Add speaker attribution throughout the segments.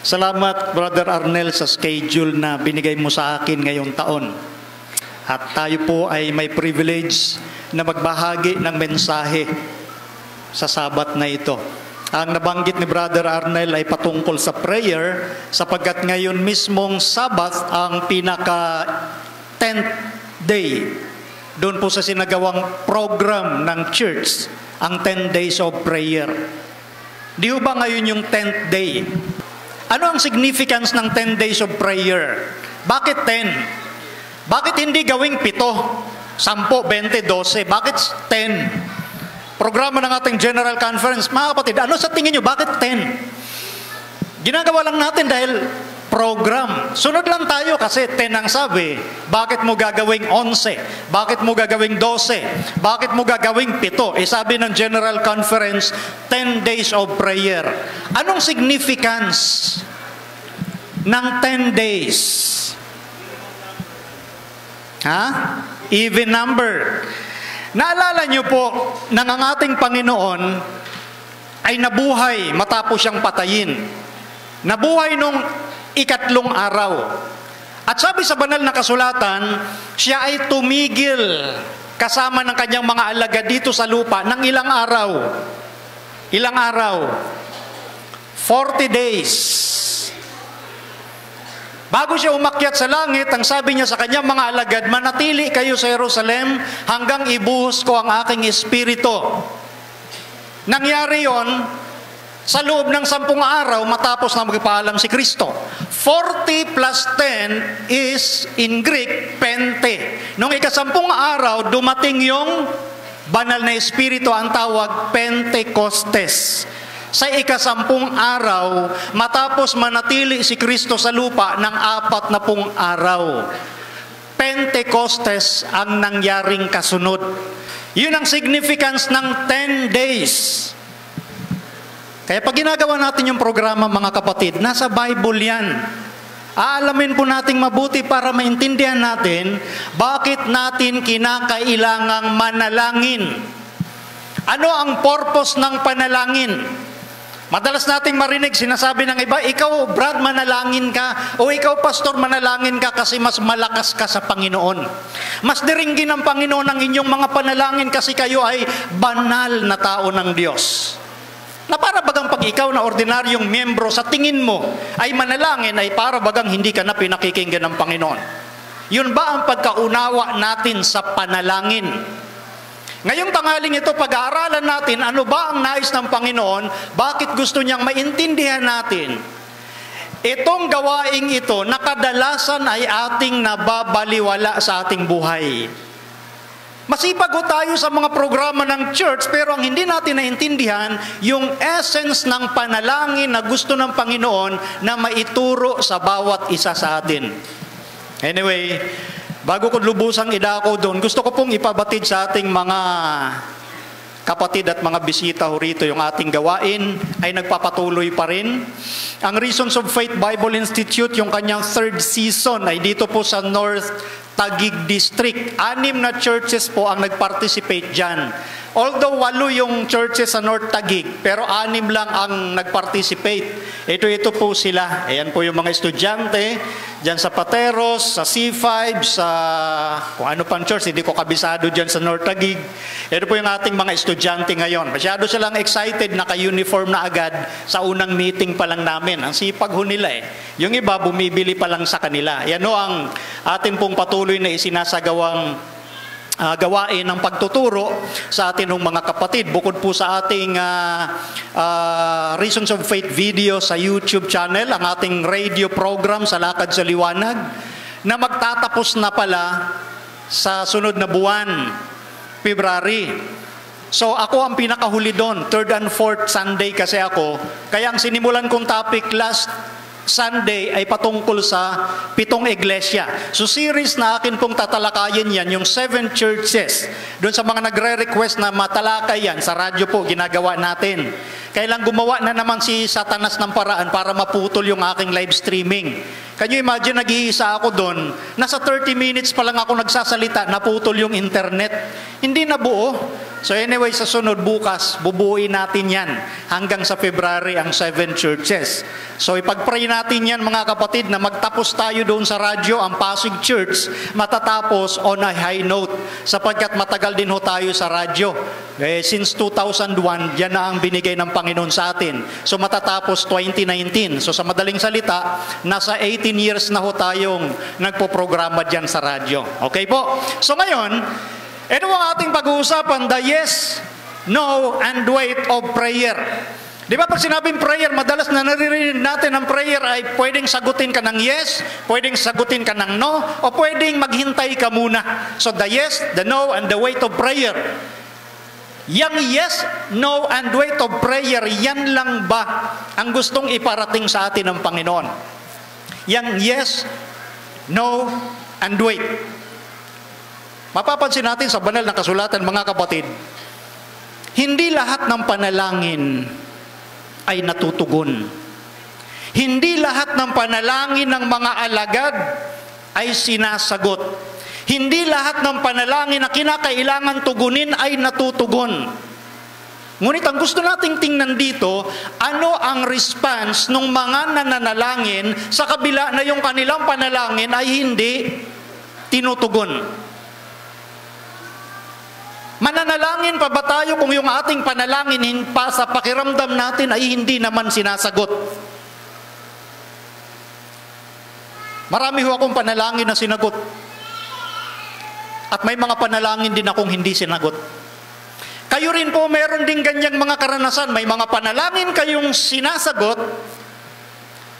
Speaker 1: Salamat, Brother Arnel, sa schedule na binigay mo sa akin ngayong taon. At tayo po ay may privilege na magbahagi ng mensahe sa Sabat na ito. Ang nabanggit ni Brother Arnel ay patungkol sa prayer, sapagkat ngayon mismong Sabat ang pinaka 10th day. Doon po sa sinagawang program ng church, ang 10 days of prayer. Di ba ngayon yung 10th day? Ano ang significance ng 10 days of prayer? Bakit 10? Bakit hindi gawing 7, 10, 20, 12? Bakit 10? Programa ng ating General Conference, mga kapatid, ano sa tingin nyo? Bakit 10? Ginagawa lang natin dahil program. Sunod lang tayo kasi 10 ang sabi. Bakit mo gagawing 11? Bakit mo gagawing 12? Bakit mo gagawing 7? Sabi ng General Conference, 10 days of prayer. Anong significance ng 10 days? Even number. Naalala niyo po na ang ating Panginoon ay nabuhay matapos siyang patayin. Nabuhay nung 3 araw. At sabi sa banal na kasulatan, siya ay tumigil kasama ng kanyang mga alagad dito sa lupa ng ilang araw. Ilang araw? 40 days. Bago siya umakyat sa langit, ang sabi niya sa kanyang mga alagad, manatili kayo sa Jerusalem hanggang ibuhos ko ang aking espiritu. Nangyari yon sa loob ng 10 araw matapos na magpaalam si Kristo. 40 plus 10 is, in Greek, pente. Noong 10 araw, dumating yung banal na espiritu, ang tawag Pentecostes. Sa 10 araw, matapos manatili si Kristo sa lupa ng 40 araw. Pentecostes ang nangyaring kasunod. Yun ang significance ng 10 days. Kaya pag ginagawa natin yung programa, mga kapatid, nasa Bible yan. Aalamin po nating mabuti para maintindihan natin bakit natin kinakailangang manalangin. Ano ang purpose ng panalangin? Madalas nating marinig, sinasabi ng iba, ikaw, Brad, manalangin ka, o ikaw, Pastor, manalangin ka kasi mas malakas ka sa Panginoon. Mas diringgin ng Panginoon ang inyong mga panalangin kasi kayo ay banal na tao ng Diyos. Na para bagang pag ikaw na ordinaryong miyembro sa tingin mo ay manalangin, ay para bagang hindi ka na pinakikinggan ng Panginoon. Yun ba ang pagkaunawa natin sa panalangin? Ngayong tanghaling ito, pag-aaralan natin ano ba ang nais ng Panginoon, bakit gusto niyang maintindihan natin. Itong gawaing ito na kadalasan ay ating nababaliwala sa ating buhay. Masipag ho tayo sa mga programa ng church, pero ang hindi natin naintindihan, yung essence ng panalangin na gusto ng Panginoon na maituro sa bawat isa sa atin. Anyway, bago ko lubusang idako doon, gusto ko pong ipabatid sa ating mga kapatid at mga bisita ho rito, yung ating gawain ay nagpapatuloy pa rin. Ang Reasons of Faith Bible Institute, yung kanyang 3rd season, ay dito po sa North Taguig District. 6 na churches po ang nag-participate dyan. Although 8 yung churches sa North Taguig, pero 6 lang ang nag-participate. Ito po sila. Ayan po yung mga estudyante, dyan sa Pateros, sa C5, sa kung ano pang church, hindi ko kabisado dyan sa North Taguig. Ito po yung ating mga estudyante ngayon. Masyado silang excited, naka-uniform na agad sa unang meeting pa lang namin. Ang sipag ho nila eh. Yung iba, bumibili pa lang sa kanila. Yan ho ang atin pong patuloy na isinasagawang gawain ng pagtuturo sa atin ng mga kapatid. Bukod po sa ating Reasons of Faith video sa YouTube channel, ang ating radio program sa Lakad sa Liwanag, na magtatapos na pala sa sunod na buwan, February. So ako ang pinakahuli doon, 3rd and 4th Sunday kasi ako. Kaya ang sinimulan kong topic last Sunday ay patungkol sa 7 iglesia. So series na akin pong tatalakayin yan, yung 7 churches. Doon sa mga nagre-request na matalakay yan, sa radyo po ginagawa natin. Kailang gumawa na naman si Satanas ng paraan para maputol yung aking live streaming. Can you imagine, nag-iisa ako doon, nasa 30 minutes pa lang ako nagsasalita, naputol yung internet. Hindi na buo. So anyway, sa sunod bukas, bubuuin natin yan hanggang sa February ang 7 churches. So ipag-pray natin yan mga kapatid na magtapos tayo doon sa radyo, ang Pasig Church, matatapos on a high note sapagkat matagal din ho tayo sa radyo. Since 2001, yan na ang binigay ng Panginoon sa atin. So matatapos 2019. So sa madaling salita, nasa 18 years na ho tayong nagpo-programa dyan sa radyo. Okay po? So ngayon, ito ang ating pag-uusapan, the yes, no, and wait of prayer. Di ba pag sinabing prayer, madalas na naririnig natin ang prayer ay pwedeng sagutin ka ng yes, pwedeng sagutin ka ng no, o pwedeng maghintay ka muna. So the yes, the no, and the wait of prayer. Yang yes, no, and wait of prayer, yan lang ba ang gustong iparating sa atin ng Panginoon? Yang yes, no, and wait. Mapapansin natin sa banal na kasulatan, mga kapatid, hindi lahat ng panalangin ay natutugon. Hindi lahat ng panalangin ng mga alagad ay sinasagot. Hindi lahat ng panalangin na kinakailangan tugunin ay natutugon. Ngunit ang gusto nating tingnan dito, ano ang response ng mga nananalangin sa kabila na yung kanilang panalangin ay hindi tinutugon. Mananalangin pa ba tayo kung yung ating panalangin pa sa pakiramdam natin ay hindi naman sinasagot? Marami ho akong panalangin na sinagot. At may mga panalangin din akong hindi sinagot. Kayo rin po meron din ganyang mga karanasan. May mga panalangin kayong sinasagot,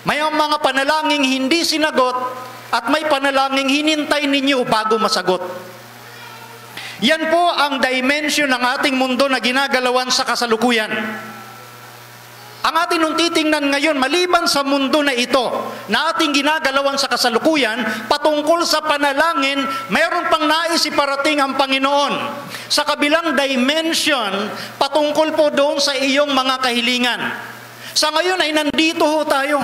Speaker 1: may mga panalangin hindi sinagot, at may panalangin hinintay ninyo bago masagot. Yan po ang dimension ng ating mundo na ginagalawan sa kasalukuyan. Ang ating nung titingnan ngayon, maliban sa mundo na ito, na ating ginagalawan sa kasalukuyan, patungkol sa panalangin, mayroon pang nais iparating ang Panginoon. Sa kabilang dimension, patungkol po doon sa iyong mga kahilingan. Sa ngayon ay nandito ho tayo.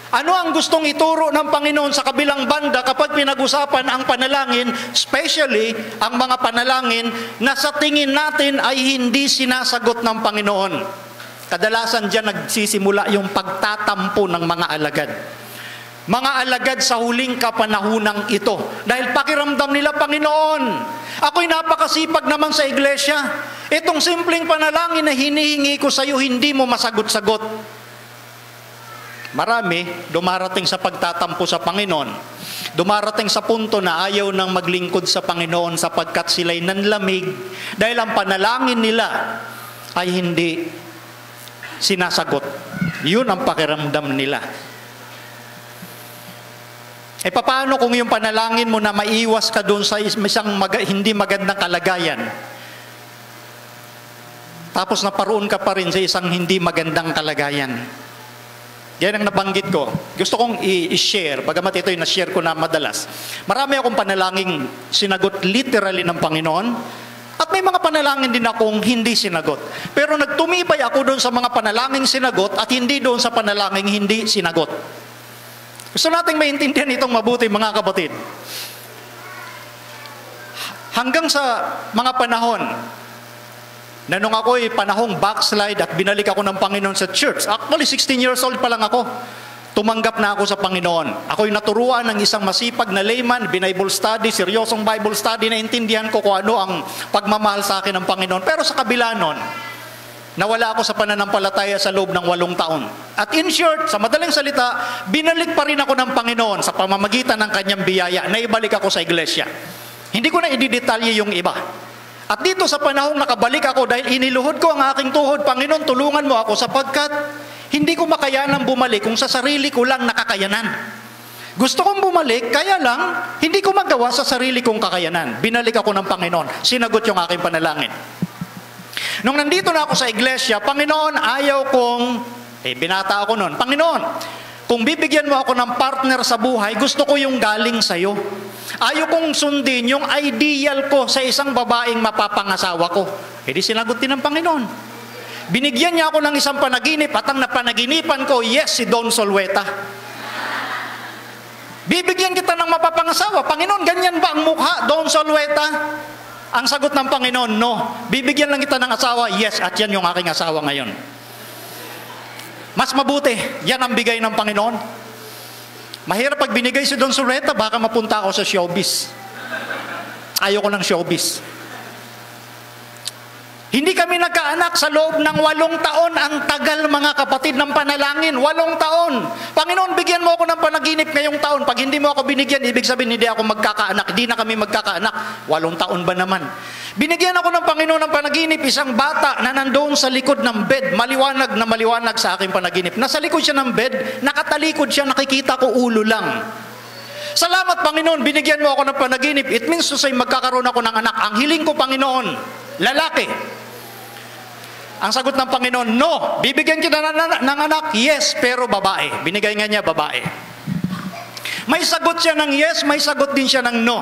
Speaker 1: Ano ang gustong ituro ng Panginoon sa kabilang banda kapag pinag-usapan ang panalangin, especially ang mga panalangin na sa tingin natin ay hindi sinasagot ng Panginoon? Kadalasan dyan nagsisimula yung pagtatampo ng mga alagad. Mga alagad sa huling kapanahunang ito. Dahil pakiramdam nila, Panginoon, ako'y napakasipag naman sa iglesia. Itong simpleng panalangin na hinihingi ko sa iyo, hindi mo masagot-sagot. Marami dumarating sa pagtatampo sa Panginoon. Dumarating sa punto na ayaw nang maglingkod sa Panginoon sapagkat sila'y nanlamig dahil ang panalangin nila ay hindi sinasagot. Yun ang pakiramdam nila. E paano kung yung panalangin mo na maiwas ka doon sa isang hindi magandang kalagayan? Tapos naparoon ka pa rin sa isang hindi magandang kalagayan. Yan ang nabanggit ko. Gusto kong i-share, bagamat ito yung na-share ko na madalas. Marami akong panalangin sinagot literally ng Panginoon, at may mga panalangin din akong hindi sinagot. Pero nagtumibay ako doon sa mga panalangin sinagot at hindi doon sa panalangin hindi sinagot. Gusto nating maintindihan itong mabuti, mga kapatid. Hanggang sa mga panahon na nung ako'y panahong backslide at binalik ako ng Panginoon sa church. Actually, 16 years old pa lang ako. Tumanggap na ako sa Panginoon. Ako'y naturuan ng isang masipag na layman, Bible study, seryosong Bible study, na intindihan ko kung ano ang pagmamahal sa akin ng Panginoon. Pero sa kabila nun, nawala ako sa pananampalataya sa loob ng 8 taon. At in short, sa madaling salita, binalik pa rin ako ng Panginoon sa pamamagitan ng kanyang biyaya na ibalik ako sa iglesia. Hindi ko na ididetalye yung iba. At dito sa panahong nakabalik ako dahil iniluhod ko ang aking tuhod, Panginoon, tulungan mo ako sapagkat hindi ko makayanang bumalik kung sa sarili ko lang nakakayanan. Gusto kong bumalik, kaya lang, hindi ko magawa sa sarili kong kakayanan. Binalik ako ng Panginoon. Sinagot yung aking panalangin. Nung nandito na ako sa iglesia, Panginoon, ayaw kong, binata ako noon, Panginoon, kung bibigyan mo ako ng partner sa buhay, gusto ko yung galing sa'yo. Ayaw kong sundin yung ideal ko sa isang babaeng mapapangasawa ko. Di sinagot din ng Panginoon. Binigyan niya ako ng isang panaginip at ang napanaginipan ko, yes, si Don Solweta. Bibigyan kita ng mapapangasawa. Panginoon, ganyan ba ang mukha, Don Solweta? Ang sagot ng Panginoon, no. Bibigyan lang kita ng asawa, yes, at yan yung aking asawa ngayon. Mas mabuti, yan ang bigay ng Panginoon. Mahirap pag binigay si Don Sureta, baka mapunta ako sa showbiz. Ayoko ng showbiz. Hindi kami nagkaanak sa loob ng 8 taon. Ang tagal, mga kapatid, ng panalangin. 8 taon. Panginoon, bigyan mo ako ng panaginip ngayong taon. Pag hindi mo ako binigyan, ibig sabihin hindi ako magkakaanak. Hindi na kami magkakaanak. 8 taon ba naman? Binigyan ako ng Panginoon ng panaginip, isang bata na nandoon sa likod ng bed, maliwanag na maliwanag sa aking panaginip. Nasa likod siya ng bed, nakatalikod siya, nakikita ko ulo lang. Salamat, Panginoon, binigyan mo ako ng panaginip. It means to say, magkakaroon ako ng anak. Ang hiling ko, Panginoon, lalaki. Ang sagot ng Panginoon, no. Bibigyan kita ng anak, yes, pero babae. Binigay nga niya, babae. May sagot siya ng yes, may sagot din siya ng no.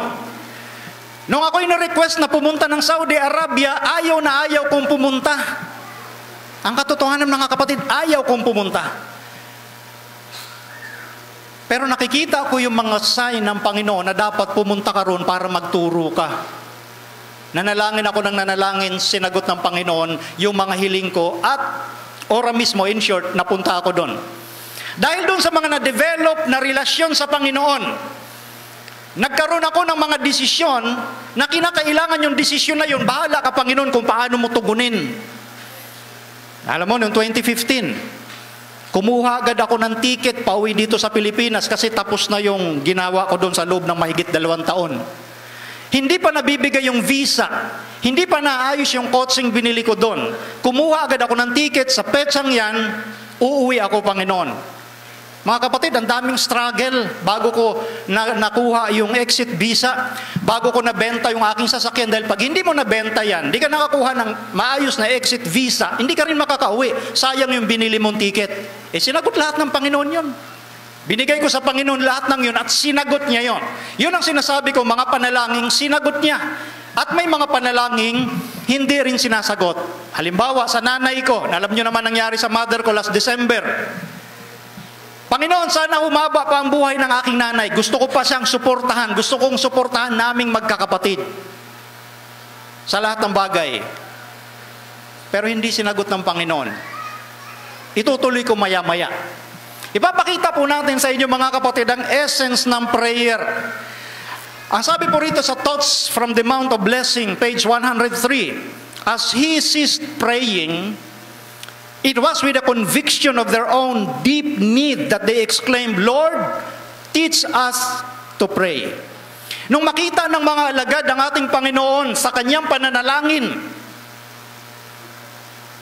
Speaker 1: Nung ako'y na-request na pumunta ng Saudi Arabia, ayaw na ayaw kong pumunta. Ang katotohanan, mga kapatid, ayaw kong pumunta. Pero nakikita ko yung mga sign ng Panginoon na dapat pumunta ka roon para magturo ka. Nanalangin ako ng nanalangin, sinagot ng Panginoon yung mga hiling ko at ora mismo, in short, napunta ako doon. Dahil doon sa mga na-develop na relasyon sa Panginoon, nagkaroon ako ng mga desisyon na kinakailangan yung desisyon na yun, bahala ka, Panginoon, kung paano mo tugunin. Alam mo, noong 2015, kumuha agad ako ng ticket pauwi dito sa Pilipinas kasi tapos na yung ginawa ko doon sa loob ng mahigit 2 taon. Hindi pa nabibigay yung visa. Hindi pa naayos yung coaching binili ko doon. Kumuha agad ako ng ticket sa petsang yan, uuwi ako, Panginoon. Mga kapatid, ang daming struggle bago ko nakuha yung exit visa, bago ko nabenta yung aking sasakyan. Dahil pag hindi mo nabenta yan, hindi ka nakakuha ng maayos na exit visa, hindi ka rin makakauwi. Sayang yung binili mong ticket. Sinagot lahat ng Panginoon yun. Binigay ko sa Panginoon lahat ng yun at sinagot niya yun. Yun ang sinasabi ko, mga panalangin, sinagot niya. At may mga panalangin, hindi rin sinasagot. Halimbawa, sa nanay ko, alam niyo naman nangyari sa mother ko last December. Panginoon, sana humaba pa ang buhay ng aking nanay. Gusto ko pa siyang suportahan. Gusto kong suportahan naming magkakapatid. Sa lahat ng bagay. Pero hindi sinagot ng Panginoon. Itutuloy ko maya-maya. Ipapakita po natin sa inyo, mga kapatid, ang essence ng prayer. Ang sabi po rito sa Thoughts from the Mount of Blessing, page 103, as he ceased praying, it was with a conviction of their own deep need that they exclaimed, Lord, teach us to pray. Nung makita ng mga alagad ang ating Panginoon sa kanyang pananalangin,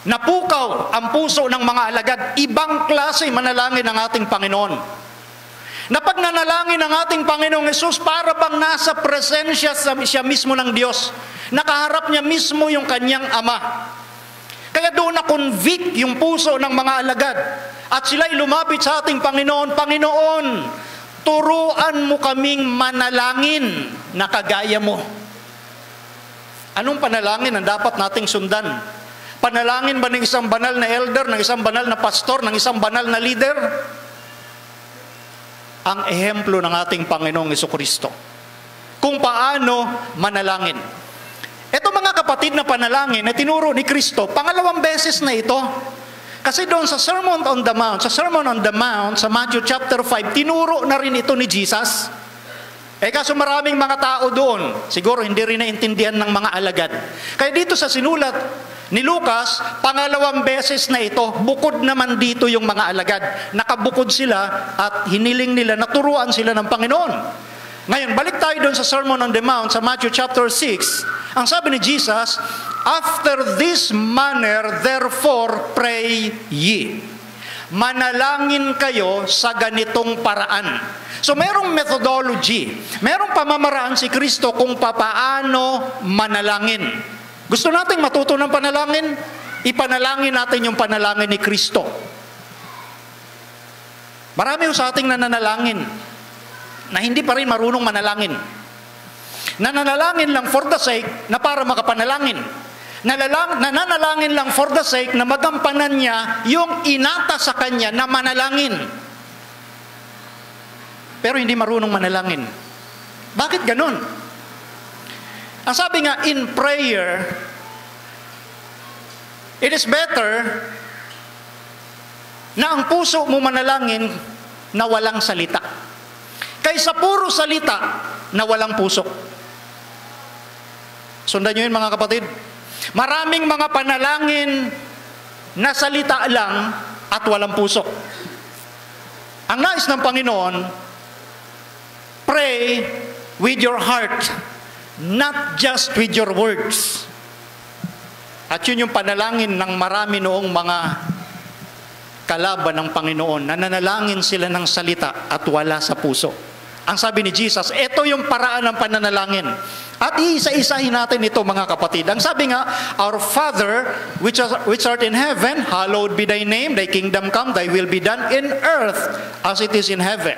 Speaker 1: napukaw ang puso ng mga alagad. Ibang klase manalangin ng ating Panginoon. Na pag nanalangin ng ating Panginoong Hesus, para bang nasa presensya siya mismo ng Diyos. Nakaharap niya mismo yung kanyang Ama. Kaya doon na-convict yung puso ng mga alagad. At sila'y lumapit sa ating Panginoon, Panginoon, turuan mo kaming manalangin na kagaya mo. Anong panalangin ang dapat nating sundan? Panalangin ba ng isang banal na elder, ng isang banal na pastor, ng isang banal na leader? Ang ehemplo ng ating Panginoong Jesucristo. Kung paano manalangin. Ito, mga kapatid, na panalangin na tinuro ni Kristo, pangalawang beses na ito. Kasi doon sa Sermon on the Mount, sa Matthew chapter 5, tinuro na rin ito ni Jesus. Kaso maraming mga tao doon, siguro hindi rin naintindihan ng mga alagad. Kaya dito sa sinulat ni Lucas, pangalawang beses na ito, bukod naman dito yung mga alagad. Nakabukod sila at hiniling nila, naturuan sila ng Panginoon. Ngayon, balik tayo doon sa Sermon on the Mount, sa Matthew chapter 6. Ang sabi ni Jesus, after this manner, therefore, pray ye. Manalangin kayo sa ganitong paraan. So, merong methodology, merong pamamaraan si Kristo kung papaano manalangin. Gusto nating matuto ng panalangin? Ipanalangin natin yung panalangin ni Kristo. Marami sa ating nananalangin na hindi pa rin marunong manalangin. Nananalangin lang for the sake na para makapanalangin. Nananalangin lang for the sake na magampanan niya yung inata sa kanya na manalangin. Pero hindi marunong manalangin. Bakit ganon? Ang sabi nga, in prayer, it is better na ang puso mo manalangin na walang salita, kaysa puro salita na walang puso. Sundan nyo yun, mga kapatid. Maraming mga panalangin na salita lang at walang puso. Ang nais ng Panginoon, pray with your heart, not just with your words. At yun yung panalangin ng marami noong mga kalaban ng Panginoon, na nanalangin sila ng salita at wala sa puso. Ang sabi ni Jesus, ito yung paraan ng pananalangin. At iisa-isahin natin ito, mga kapatid. Ang sabi nga, Our Father, which art in heaven, hallowed be thy name, thy kingdom come, thy will be done in earth as it is in heaven.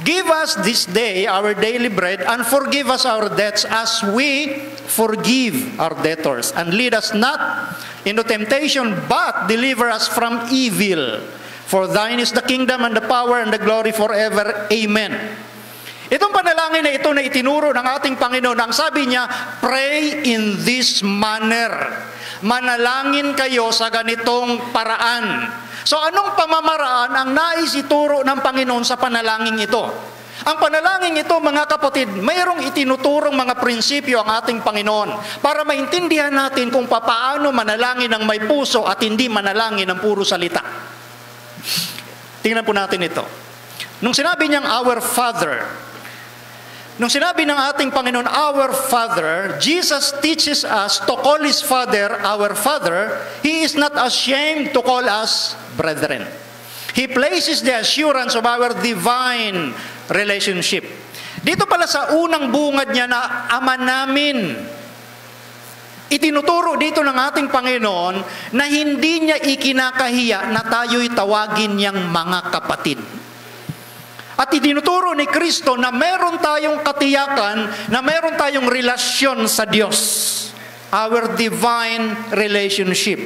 Speaker 1: Give us this day our daily bread, and forgive us our debts as we forgive our debtors. And lead us not into temptation, but deliver us from evil. For thine is the kingdom and the power and the glory forever. Amen. Itong panalangin na ito na itinuro ng ating Panginoon, ang sabi niya, pray in this manner. Manalangin kayo sa ganitong paraan. So anong pamamaraan ang nais ituro ng Panginoon sa panalangin ito? Ang panalangin ito, mga kapatid, mayroong itinuturong mga prinsipyo ang ating Panginoon para maintindihan natin kung paano manalangin ng may puso at hindi manalangin ng puro salita. Tingnan po natin ito. Nung sinabi niyang our Father, nung sinabi ng ating Panginoon, our Father, Jesus teaches us to call His Father our Father. He is not ashamed to call us brethren. He places the assurance of our divine relationship. Dito pala sa unang bungad niya na Ama namin, itinuturo dito ng ating Panginoon na hindi niya ikinakahiya na tayo'y tawagin niyang mga kapatid. At itinuturo ni Kristo na meron tayong katiyakan, na meron tayong relasyon sa Diyos. Our divine relationship.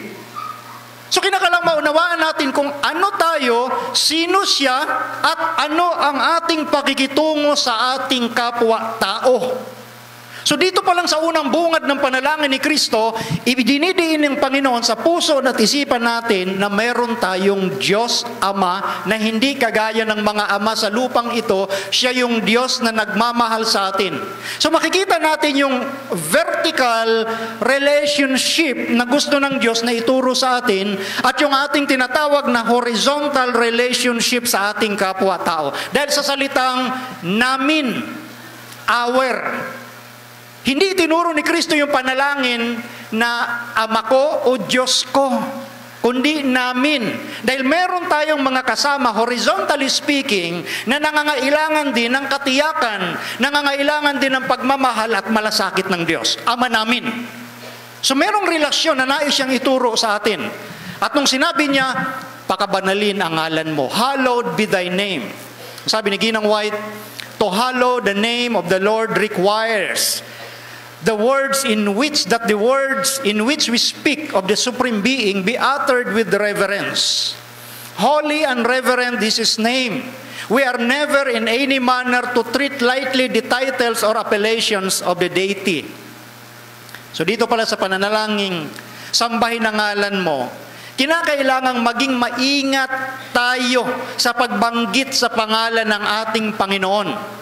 Speaker 1: So kinakailangan maunawaan natin kung ano tayo, sino siya, at ano ang ating pakikitungo sa ating kapwa-tao. So dito pa lang sa unang bungad ng panalangin ni Kristo, idinidiin ng Panginoon sa puso at isipan natin na meron tayong Diyos Ama na hindi kagaya ng mga ama sa lupang ito, siya yung Diyos na nagmamahal sa atin. So makikita natin yung vertical relationship na gusto ng Diyos na ituro sa atin at yung ating tinatawag na horizontal relationship sa ating kapwa-tao. Dahil sa salitang namin, our, hindi tinuro ni Kristo yung panalangin na Ama ko o Diyos ko, kundi namin. Dahil meron tayong mga kasama, horizontally speaking, na nangangailangan din ng katiyakan, nangangailangan din ng pagmamahal at malasakit ng Diyos. Ama namin. So merong relasyon na nais siyang ituro sa atin. At nung sinabi niya, pakabanalin ang ngalan mo. Hallowed be thy name. Sabi ni Ginang White, to hallow the name of the Lord requires the words in which we speak of the Supreme Being be uttered with reverence. Holy and reverent is His name. We are never in any manner to treat lightly the titles or appellations of the deity. So dito pala sa pananalangin, sambahin ang ngalan mo, kinakailangang maging maingat tayo sa pagbanggit sa pangalan ng ating Panginoon.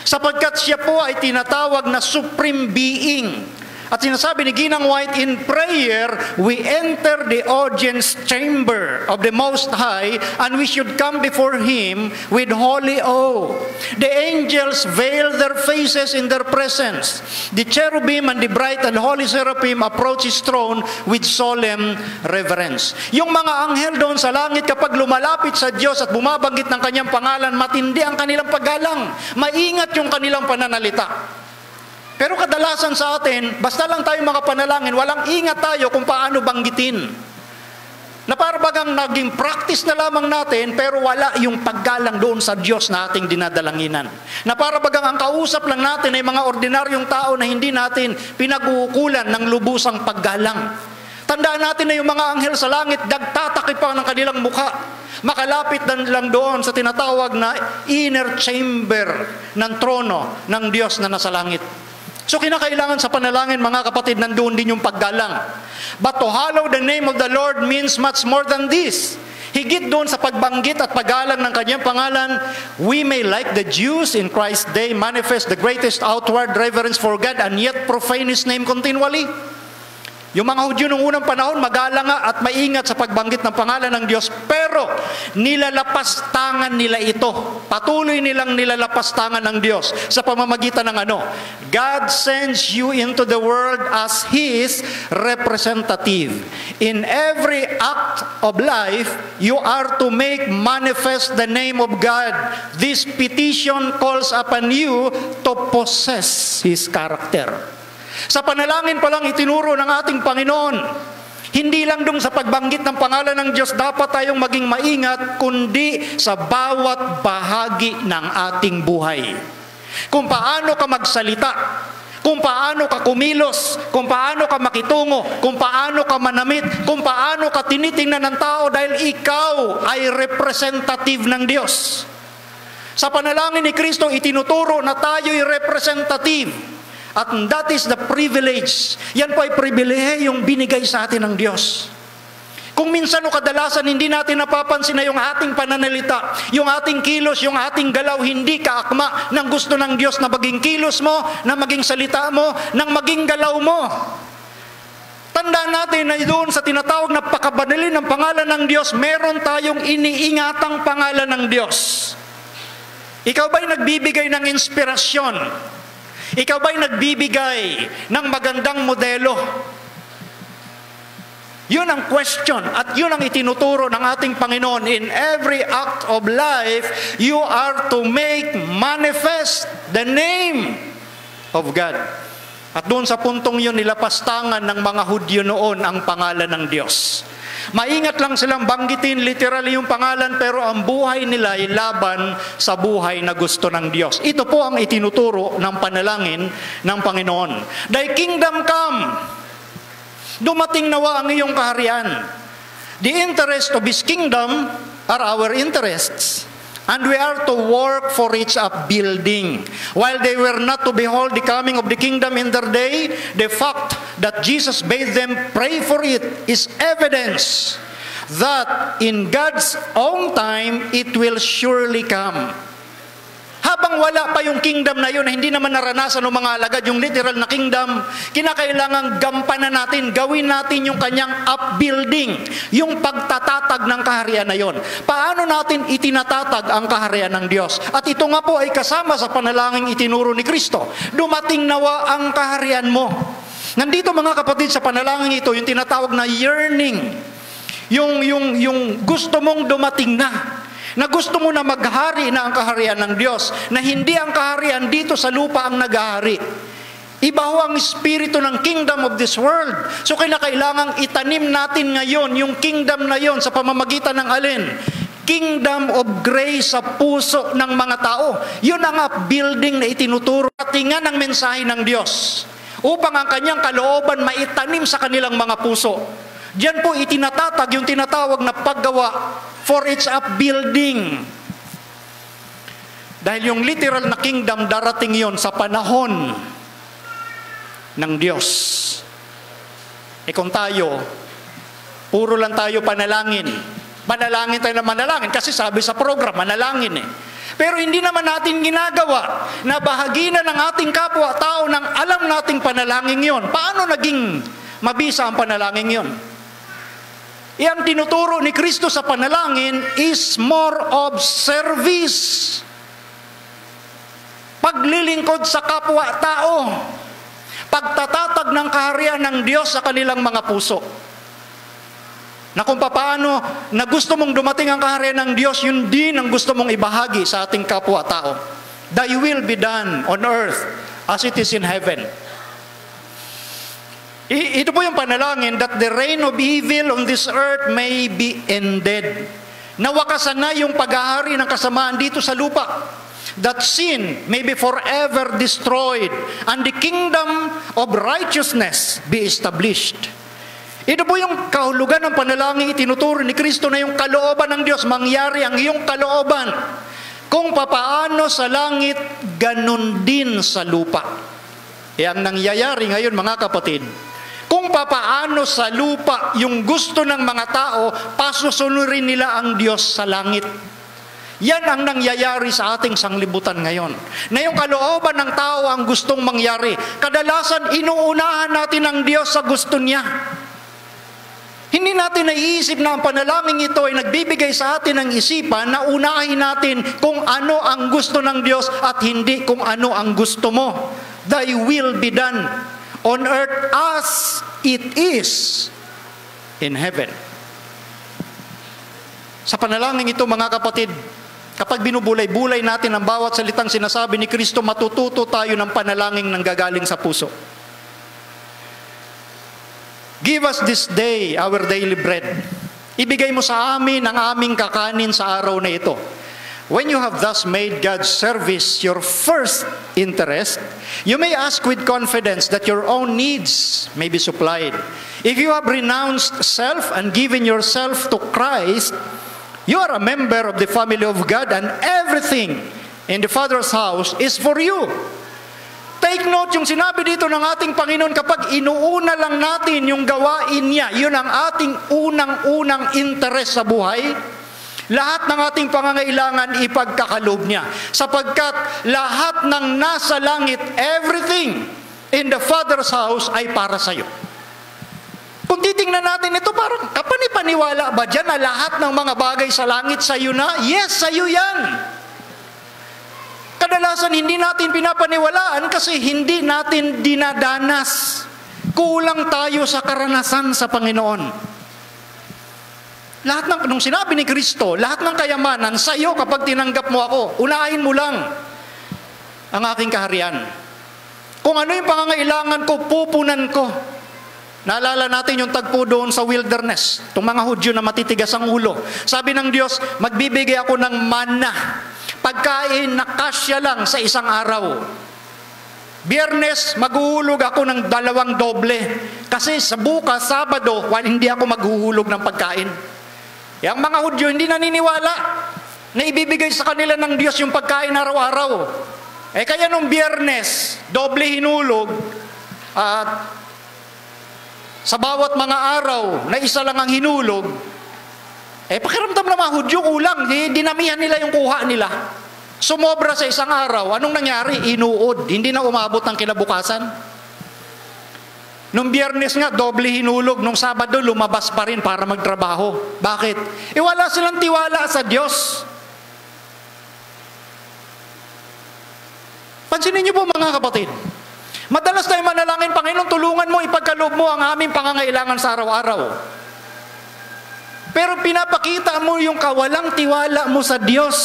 Speaker 1: Sapagkat siya po ay tinatawag na Supreme Being. At sinasabi ni Ginang White, in prayer, we enter the audience chamber of the Most High, and we should come before Him with holy awe. The angels veil their faces in their presence. The cherubim and the bright and holy seraphim approach His throne with solemn reverence. Yung mga anghel doon sa langit, kapag lumalapit sa Diyos at bumabanggit ng Kanyang pangalan, matindi ang kanilang paggalang. Maingat yung kanilang pananalita. Pero kadalasan sa atin, basta lang tayo mga panalangin, walang ingat tayo kung paano banggitin. Na para bagang naging practice na lamang natin, pero wala yung paggalang doon sa Diyos na ating dinadalanginan. Na para bagang ang kausap lang natin ay mga ordinaryong tao na hindi natin pinag-uukulan ng lubusang paggalang. Tandaan natin na yung mga anghel sa langit, nagtatakip pa ng kanilang mukha. Makalapit lang doon sa tinatawag na inner chamber ng trono ng Diyos na nasa langit. So kinakailangan sa panalangin, mga kapatid, nandoon din yung paggalang. But to hallow the name of the Lord means much more than this. Higit doon sa pagbanggit at paggalang ng kanyang pangalan, we may, like the Jews in Christ's day, manifest the greatest outward reverence for God and yet profane His name continually. Yung mga Hudyo noong unang panahon, magalanga at maingat sa pagbanggit ng pangalan ng Diyos, pero nilalapastangan nila ito. Patuloy nilang nilalapastangan ng Diyos sa pamamagitan ng ano? God sends you into the world as His representative. In every act of life, you are to make manifest the name of God. This petition calls upon you to possess His character. Sa panalangin pa lang itinuro ng ating Panginoon, hindi lang dong sa pagbanggit ng pangalan ng Diyos dapat tayong maging maingat, kundi sa bawat bahagi ng ating buhay. Kung paano ka magsalita, kung paano ka kumilos, kung paano ka makitungo, kung paano ka manamit, kung paano ka tinitingnan ng tao dahil ikaw ay representative ng Diyos. Sa panalangin ni Kristo, itinuturo na tayo'y representative. At that is the privilege. Yan po ay pribilehiyong binigay sa atin ng Diyos. Kung minsan o kadalasan hindi natin napapansin na yung ating pananalita, yung ating kilos, yung ating galaw, hindi kaakma ng gusto ng Diyos na maging kilos mo, na maging salita mo, na maging galaw mo. Tandaan natin na doon sa tinatawag na pakabanalin ng pangalan ng Diyos, meron tayong iniingatang pangalan ng Diyos. Ikaw ba'y nagbibigay ng inspirasyon? Ikaw ba'y nagbibigay ng magandang modelo? Yun ang question at yun ang itinuturo ng ating Panginoon. In every act of life, you are to make manifest the name of God. At doon sa puntong yun, nilapastangan ng mga Hudyo noon ang pangalan ng Diyos. Maingat lang silang banggitin literally yung pangalan, pero ang buhay nila ay laban sa buhay na gusto ng Diyos. Ito po ang itinuturo ng panalangin ng Panginoon. Thy kingdom come, dumating nawa ang iyong kaharian. The interest of His kingdom are our interests. And we are to work for its upbuilding. While they were not to behold the coming of the kingdom in their day, the fact that Jesus bade them pray for it is evidence that in God's own time, it will surely come. Habang wala pa yung kingdom na yun, na hindi naman naranasan ng mga alagad, yung literal na kingdom, kinakailangan gampanan natin, gawin natin yung kanyang upbuilding, yung pagtatatag ng kaharian na yun. Paano natin itinatatag ang kaharian ng Diyos? At ito nga po ay kasama sa panalangin itinuro ni Kristo. Dumating nawa ang kaharian mo. Nandito mga kapatid sa panalangin ito, yung tinatawag na yearning, yung gusto mong dumating na gusto mo na maghari na ang kaharian ng Diyos, na hindi ang kaharian dito sa lupa ang naghahari. Iba ho ang espiritu ng kingdom of this world. So kailangang itanim natin ngayon yung kingdom na yon sa pamamagitan ng alin? Kingdom of grace sa puso ng mga tao. Yun ang upbuilding na itinuturo at tingan ng mensahe ng Diyos upang ang kanyang kalooban maitanim sa kanilang mga puso. Diyan po itinatatag yung tinatawag na paggawa for its upbuilding. Dahil yung literal na kingdom, darating yon sa panahon ng Diyos. Kung tayo, puro lang tayo panalangin. Manalangin tayo na manalangin kasi sabi sa program, manalangin Pero hindi naman natin ginagawa na bahagi na ng ating kapwa-tao nang alam nating panalangin yon. Paano naging mabisa ang panalangin yon? Yang tinuturo ni Kristo sa panalangin is more of service. Paglilingkod sa kapwa-tao. Pagtatatag ng kaharian ng Diyos sa kanilang mga puso. Na kung paano na gusto mong dumating ang kaharian ng Diyos, yun din ang gusto mong ibahagi sa ating kapwa-tao. Thy will be done on earth as it is in heaven. Ito po yung panalangin, that the reign of evil on this earth may be ended. Nawakasan na yung paghahari ng kasamaan dito sa lupa. That sin may be forever destroyed and the kingdom of righteousness be established. Ito po yung kahulugan ng panalangin itinuturo ni Kristo na yung kalooban ng Diyos, mangyari ang iyong kalooban. Kung papaano sa langit, ganun din sa lupa. Ang nangyayari ngayon mga kapatid, kung papaano sa lupa yung gusto ng mga tao, pasusunurin nila ang Diyos sa langit. Yan ang nangyayari sa ating sanglibutan ngayon. Na yung kalooban ng tao ang gustong mangyari. Kadalasan, inuunahan natin ang Diyos sa gusto niya. Hindi natin naiisip na ang panalangin ito ay nagbibigay sa atin ng isipan na unahin natin kung ano ang gusto ng Diyos at hindi kung ano ang gusto mo. Thy will be done on earth as it is in heaven. Sa panalangin ito mga kapatid, kapag binubulay-bulay natin ang bawat salitang sinasabi ni Kristo, matututo tayo ng panalangin ng gagaling sa puso. Give us this day our daily bread. Ibigay mo sa amin ang aming kakanin sa araw na ito. When you have thus made God's service your first interest, you may ask with confidence that your own needs may be supplied. If you have renounced self and given yourself to Christ, you are a member of the family of God, and everything in the Father's house is for you. Take note, yung sinabi dito ng ating Panginoon, kapag inuuna lang natin yung gawain niya, yun ang ating unang-unang interes sa buhay, lahat ng ating pangangailangan ipagkakaloob niya. Sapagkat lahat ng nasa langit, everything in the Father's house ay para sa iyo. Kung titingnan natin ito, parang kapanipaniwala ba dyan na lahat ng mga bagay sa langit sa iyo na? Yes, sa iyo yan. Kadalasan hindi natin pinapaniwalaan kasi hindi natin dinadanas. Kulang tayo sa karanasan sa Panginoon. Lahat ng, nung sinabi ni Kristo, lahat ng kayamanan sa iyo kapag tinanggap mo ako, unahin mo lang ang aking kaharian. Kung ano yung pangangailangan ko, pupunan ko. Naalala natin yung tagpo doon sa wilderness, itong mga Hudyo na matitigas ang ulo. Sabi ng Diyos, magbibigay ako ng manna, pagkain na kasya lang sa isang araw. Biyernes, maghuhulog ako ng 2 doble. Kasi sa bukas, Sabado, hindi ako maghuhulog ng pagkain. Yung mga Hudyo hindi naniniwala na ibibigay sa kanila ng Diyos yung pagkain araw-araw. Kaya nung Biyernes, doble hinulog, at sa bawat mga araw na isa lang ang hinulog, pakiramdam na mga Hudyo, kulang. Dinamihan nila yung kuha nila. Sumobra sa isang araw. Anong nangyari? Inuod. Hindi na umabot ng kinabukasan. Nung Biyernes nga, doble hinulog. Nung Sabado, lumabas pa rin para magtrabaho. Bakit? Wala silang tiwala sa Diyos. Pansinin niyo po mga kapatid. Madalas tayo manalangin, Panginoon, tulungan mo, ipagkaloob mo ang aming pangangailangan sa araw-araw. Pero pinapakita mo yung kawalang tiwala mo sa Diyos.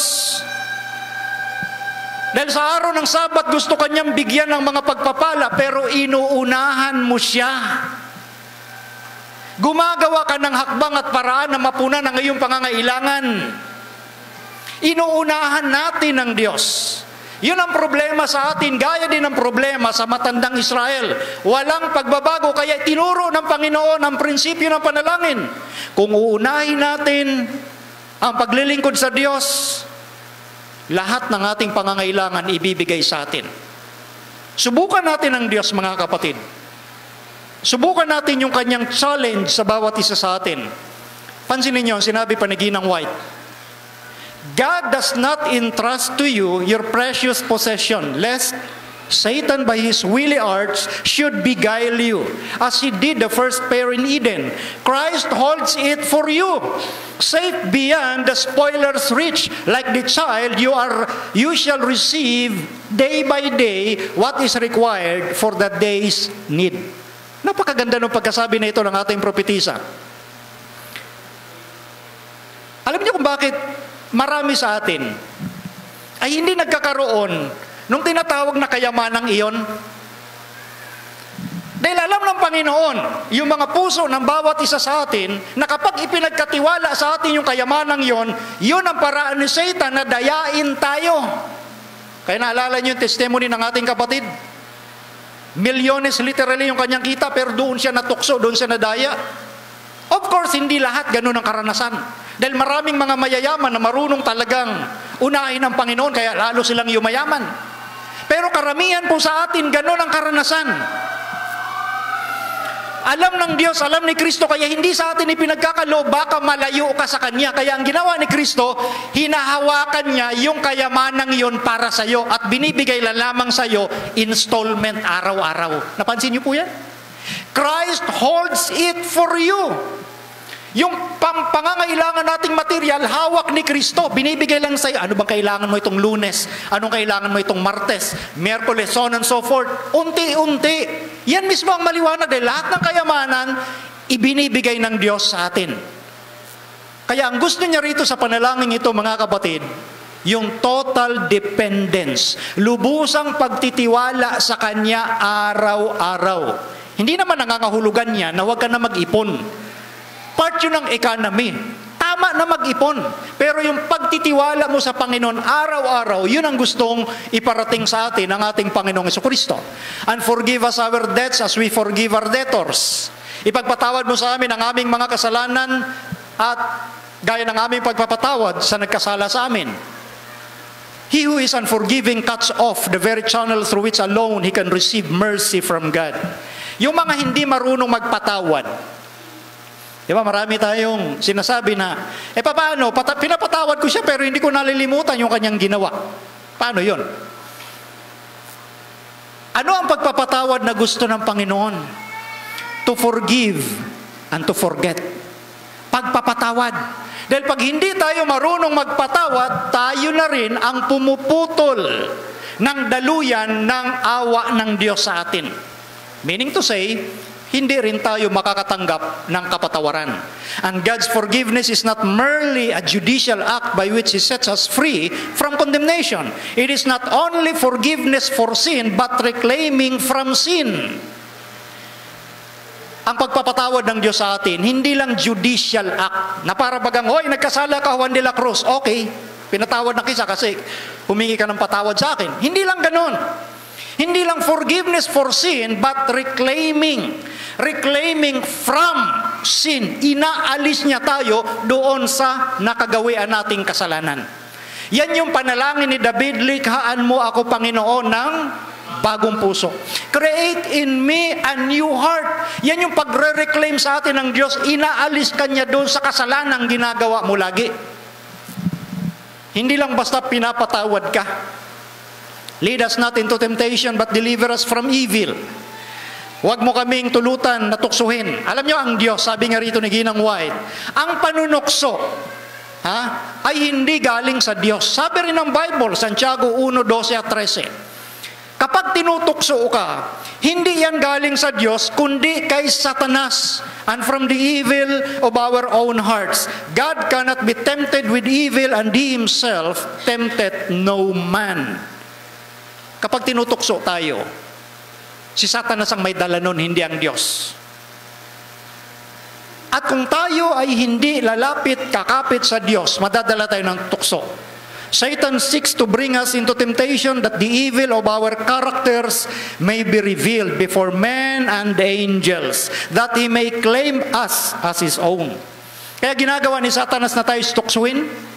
Speaker 1: Dahil sa araw ng Sabat, gusto kanyang bigyan ng mga pagpapala, pero inuunahan mo siya. Gumagawa ka ng hakbang at paraan na mapunan ang iyong pangangailangan. Inuunahan natin ang Diyos. Yun ang problema sa atin, gaya din ang problema sa matandang Israel. Walang pagbabago, kaya tinuro ng Panginoon ang prinsipyo ng panalangin. Kung uunahin natin ang paglilingkod sa Diyos, lahat ng ating pangangailangan ibibigay sa atin. Subukan natin ang Diyos, mga kapatid. Subukan natin yung kanyang challenge sa bawat isa sa atin. Pansinin niyo, sinabi pa ni Ginang White, God does not entrust to you your precious possession, lest Satan by his wily arts should beguile you, as he did the first pair in Eden. Christ holds it for you, safe beyond the spoiler's reach. Like the child, you shall receive day by day what is required for that day's need. Napakaganda ng pagkasabi na ito ng ating propetisa. Alam niyo kung bakit marami sa atin ay hindi nagkakaroon nung tinatawag na kayamanang iyon? Dahil alam ng Panginoon, yung mga puso ng bawat isa sa atin, na kapag ipinagkatiwala sa atin yung kayamanang iyon, yun ang paraan ni Satan na dayain tayo. Kaya naalala niyo yung testimony ng ating kapatid? Milyones literally yung kanyang kita, pero doon siya natukso, doon siya nadaya. Of course, hindi lahat ganun ang karanasan. Dahil maraming mga mayayaman na marunong talagang unahin ng Panginoon, kaya lalo silang yumayaman. Pero karamihan po sa atin, ganon ang karanasan. Alam ng Diyos, alam ni Kristo, kaya hindi sa atin ipinagkakaloob, baka malayo ka sa Kanya. Kaya ang ginawa ni Kristo, hinahawakan niya yung kayamanang yun para sa iyo at binibigay lamang sa iyo installment araw-araw. Napansin niyo po yan? Christ holds it for you. Yung pangangailangan nating material, hawak ni Kristo. Binibigay lang sa'yo. Ano bang kailangan mo itong Lunes? Anong kailangan mo itong Martes? Miyerkules, so on and so forth. Unti-unti. Yan mismo ang maliwanag. Lahat ng kayamanan, ibinibigay ng Diyos sa atin. Kaya ang gusto niya rito sa panalangin ito, mga kapatid, yung total dependence. Lubusang pagtitiwala sa Kanya araw-araw. Hindi naman nangangahulugan niya na huwag ka na mag-ipon. Part yun ng economy. Tama na mag-ipon. Pero yung pagtitiwala mo sa Panginoon araw-araw, yun ang gustong iparating sa atin ng ating Panginoong Jesucristo. And forgive us our debts as we forgive our debtors. Ipagpatawad mo sa amin ang aming mga kasalanan at gaya ng aming pagpapatawad sa nagkasala sa amin. He who is unforgiving cuts off the very channel through which alone he can receive mercy from God. Yung mga hindi marunong magpatawad, di ba, marami tayong sinasabi na, paano? Pinapatawad ko siya pero hindi ko nalilimutan yung kanyang ginawa. Paano yun? Ano ang pagpapatawad na gusto ng Panginoon? To forgive and to forget. Pagpapatawad. Dahil pag hindi tayo marunong magpatawad, tayo na rin ang pumuputol ng daluyan ng awa ng Diyos sa atin. Meaning to say, hindi rin tayo makakatanggap ng kapatawaran. And God's forgiveness is not merely a judicial act by which He sets us free from condemnation. It is not only forgiveness for sin, but reclaiming from sin. Ang pagpapatawad ng Diyos sa atin, hindi lang judicial act, na para bagang, hoy, nagkasala ka, Juan de la Cruz, okay, pinatawad na kita kasi humingi ka ng patawad sa akin. Hindi lang ganon. Hindi lang forgiveness for sin, but reclaiming from sin. Inaalis niya tayo doon sa nakagawian nating kasalanan. Yan yung panalangin ni David, likhaan mo ako, Panginoon, ng bagong puso. Create in me a new heart. Yan yung pagre-reclaim sa atin ng Diyos. Inaalis ka niya doon sa kasalanang ginagawa mo lagi. Hindi lang basta pinapatawad ka. Lead us not into temptation, but deliver us from evil. Huwag mo kaming tulutan na tuksuhin. Alam nyo, ang Diyos, sabi nga rito ni Ginang White, ang panunukso ay hindi galing sa Diyos. Sabi rin ng Bible, Santiago 1:12 at 13. Kapag tinutukso ka, hindi yan galing sa Diyos, kundi kay Satanas, and from the evil of our own hearts. God cannot be tempted with evil, and He Himself tempted no man. Kapag tinutukso tayo, si Satanas ang may dala nun, hindi ang Diyos. At kung tayo ay hindi kakapit sa Diyos, madadala tayo ng tukso. Satan seeks to bring us into temptation that the evil of our characters may be revealed before men and angels, that he may claim us as his own. Kaya ginagawa ni Satanas na tayo tuksuin,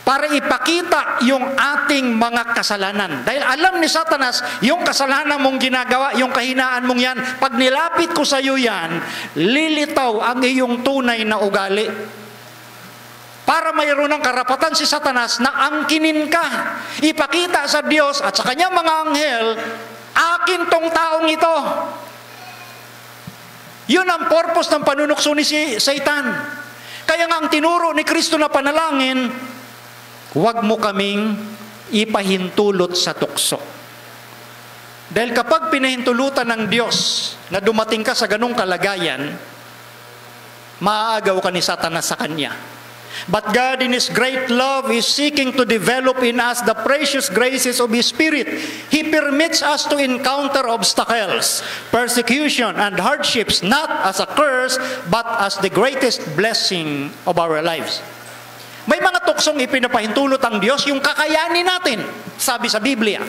Speaker 1: para ipakita yung ating mga kasalanan. Dahil alam ni Satanas, yung kasalanan mong ginagawa, yung kahinaan mong yan, pag nilapit ko sa iyo yan, lilitaw ang iyong tunay na ugali. Para mayroon ng karapatan si Satanas na angkinin ka, ipakita sa Diyos at sa kanyang mga anghel, akin tong taong ito. Yun ang purpose ng panunukso ni Satan. Kaya nga ang tinuro ni Kristo na panalangin, huwag mo kaming ipahintulot sa tukso. Dahil kapag pinahintulutan ng Diyos na dumating ka sa ganung kalagayan, maaagaw ka ni Satanas sa Kanya. But God in His great love is seeking to develop in us the precious graces of His Spirit. He permits us to encounter obstacles, persecution, and hardships, not as a curse, but as the greatest blessing of our lives. May mga tuksong ipinapahintulot ang Diyos, yung kakayanin natin, sabi sa Biblia.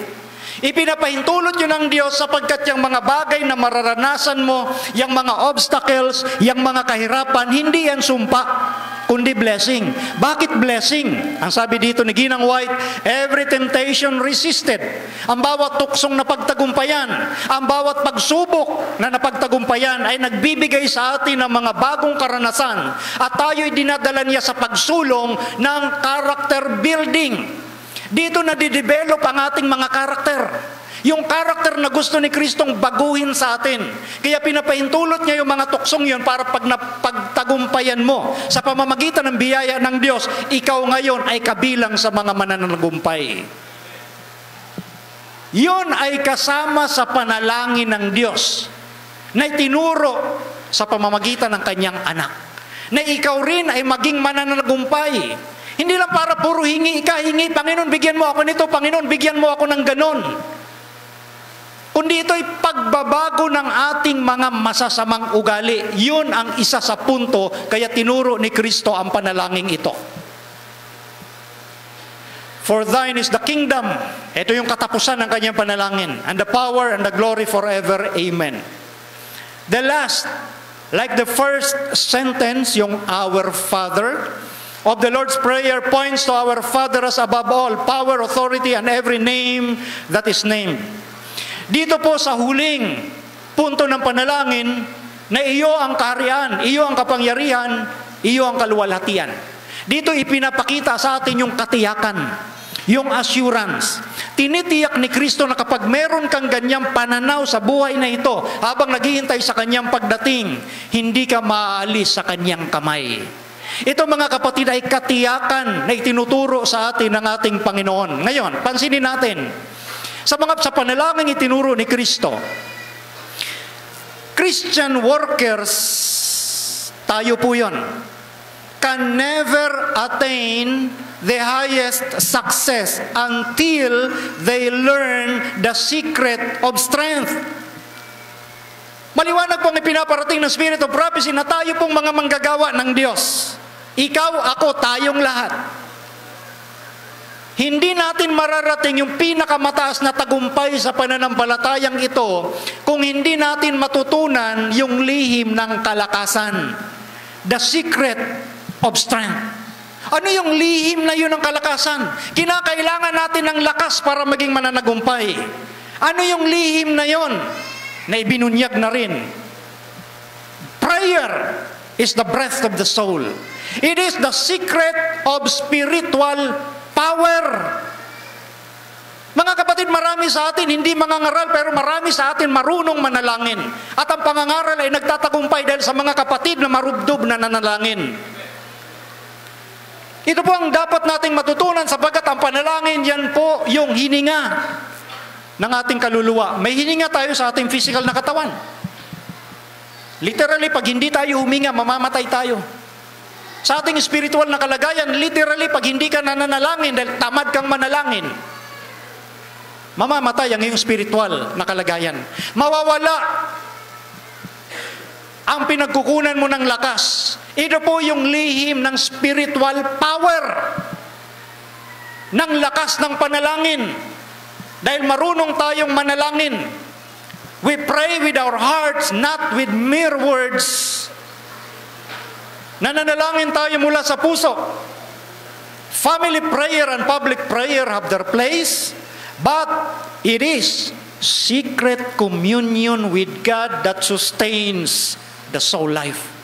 Speaker 1: Ipinapahintulot yun ng Diyos sapagkat yung mga bagay na mararanasan mo, yung mga obstacles, yung mga kahirapan, hindi yan sumpa. kundi blessing. Bakit blessing? Ang sabi dito ni Ginang White, every temptation resisted. Ang bawat tuksong napagtagumpayan, ang bawat pagsubok na napagtagumpayan ay nagbibigay sa atin ng mga bagong karanasan at tayo'y dinadala niya sa pagsulong ng character building. Dito na didevelop ang ating mga karakter. Yung karakter na gusto ni Kristong baguhin sa atin. Kaya pinapahintulot niya yung mga tuksong yun para pag napagtagumpayan mo sa pamamagitan ng biyaya ng Diyos, ikaw ngayon ay kabilang sa mga mananagumpay. Yun ay kasama sa panalangin ng Diyos na itinuro sa pamamagitan ng kanyang anak. Na ikaw rin ay maging mananagumpay. Hindi lang para puro hingi ka, hingi, Panginoon, bigyan mo ako nito, Panginoon, bigyan mo ako ng ganon. Kundi ito'y pagbabago ng ating mga masasamang ugali. Yun ang isa sa punto, kaya tinuro ni Kristo ang panalangin ito. For thine is the kingdom. Ito yung katapusan ng kanyang panalangin. And the power and the glory forever. Amen. The last, like the first sentence, yung our Father, of the Lord's Prayer points to our Father as above all, power, authority, and every name that is named. Dito po sa huling punto ng panalangin na iyo ang kaharian, iyo ang kapangyarihan, iyo ang kaluwalhatian. Dito ipinapakita sa atin yung katiyakan, yung assurance. Tinitiyak ni Kristo na kapag meron kang ganyang pananaw sa buhay na ito, habang naghihintay sa kanyang pagdating, hindi ka maaalis sa kanyang kamay. Ito mga kapatid ay katiyakan na itinuturo sa atin ng ating Panginoon. Ngayon, pansinin natin, sa panalangin itinuro ni Kristo, Christian workers, tayo po yun, can never attain the highest success until they learn the secret of strength. Maliwanag pong ipinaparating ng Spirit of Prophecy na tayo pong mga manggagawa ng Diyos. Ikaw, ako, tayong lahat. Hindi natin mararating yung pinakamataas na tagumpay sa pananampalatayang ito kung hindi natin matutunan yung lihim ng kalakasan. The secret of strength. Ano yung lihim na yun ng kalakasan? Kinakailangan natin ng lakas para maging mananagumpay. Ano yung lihim na yun? Na ibinunyag na rin. Prayer is the breath of the soul. It is the secret of spiritual power. Mga kapatid, marami sa atin hindi mangangaral, pero marami sa atin marunong manalangin. At ang pangangaral ay nagtatagumpay dahil sa mga kapatid na marubdob na nanalangin. Ito po ang dapat nating matutunan sapagkat ang panalangin, yan po yung hininga ng ating kaluluwa. May hininga tayo sa ating physical na katawan. Literally, pag hindi tayo huminga, mamamatay tayo. Sa ating spiritual na kalagayan, literally, pag hindi ka nananalangin dahil tamad kang manalangin, mamamatay ang iyong spiritual na kalagayan. Mawawala ang pinagkukunan mo ng lakas. Ito po yung lihim ng spiritual power, ng lakas ng panalangin. Dahil marunong tayong manalangin. We pray with our hearts, not with mere words. Nananalangin tayo mula sa puso. Family prayer and public prayer have their place, but it is secret communion with God that sustains the soul life.